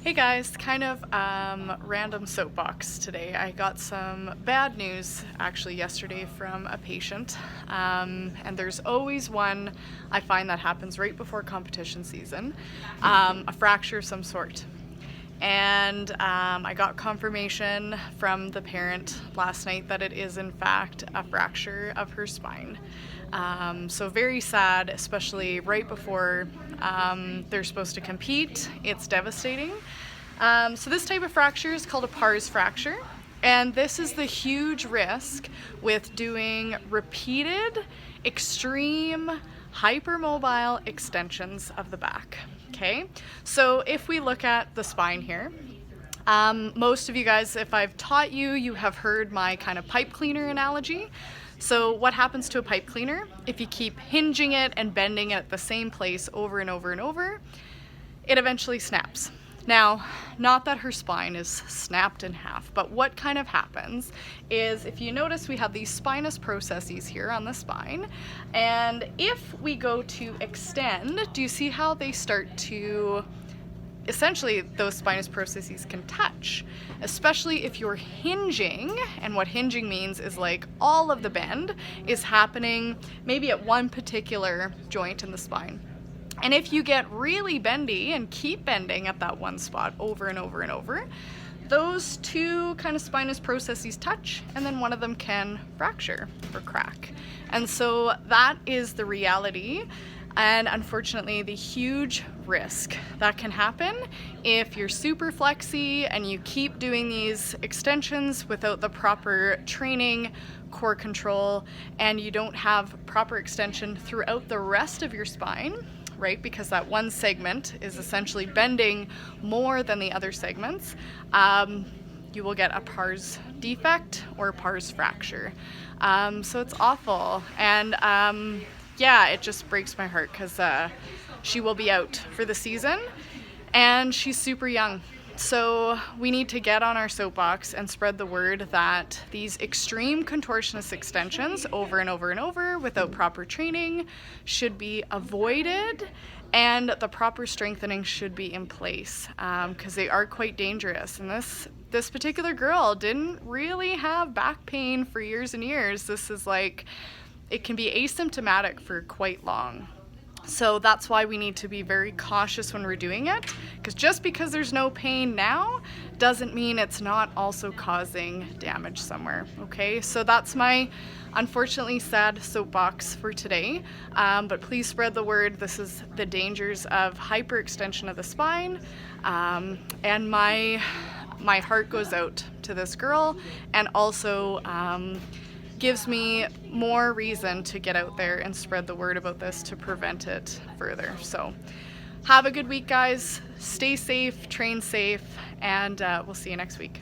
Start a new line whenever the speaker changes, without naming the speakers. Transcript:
Hey guys, kind of random soapbox today. I got some bad news actually yesterday from a patient, and there's always one I find that happens right before competition season, a fracture of some sort. And I got confirmation from the parent last night that it is in fact a fracture of her spine. So very sad, especially right before they're supposed to compete. It's devastating. So this type of fracture is called a pars fracture, and this is the huge risk with doing repeated, extreme, hypermobile extensions of the back. Okay, so if we look at the spine here, most of you guys, if I've taught you, you have heard my kind of pipe cleaner analogy. So what happens to a pipe cleaner? If you keep hinging it and bending it at the same place over and over and over, it eventually snaps. Now, not that her spine is snapped in half, but what kind of happens is, if you notice, we have these spinous processes here on the spine, and if we go to extend, do you see how they start to, essentially those spinous processes can touch, especially if you're hinging, and what hinging means is like all of the bend is happening maybe at one particular joint in the spine. And if you get really bendy and keep bending at that one spot over and over and over, those two kind of spinous processes touch, and then one of them can fracture or crack. And so that is the reality, and unfortunately the huge risk that can happen if you're super flexy and you keep doing these extensions without the proper training, core control, and you don't have proper extension throughout the rest of your spine, right? Because that one segment is essentially bending more than the other segments. You will get a pars defect or a pars fracture. So it's awful. And yeah, it just breaks my heart because she will be out for the season and she's super young. So we need to get on our soapbox and spread the word that these extreme contortionist extensions over and over and over without proper training should be avoided, and the proper strengthening should be in place because they are quite dangerous. And this particular girl didn't really have back pain for years and years. This is like, it can be asymptomatic for quite long. So that's why we need to be very cautious when we're doing it, because just because there's no pain now doesn't mean it's not also causing damage somewhere, okay? So that's my unfortunately sad soapbox for today, but please spread the word. This is the dangers of hyperextension of the spine, and my heart goes out to this girl, and also gives me more reason to get out there and spread the word about this to prevent it further. So have a good week, guys. Stay safe, train safe, and we'll see you next week.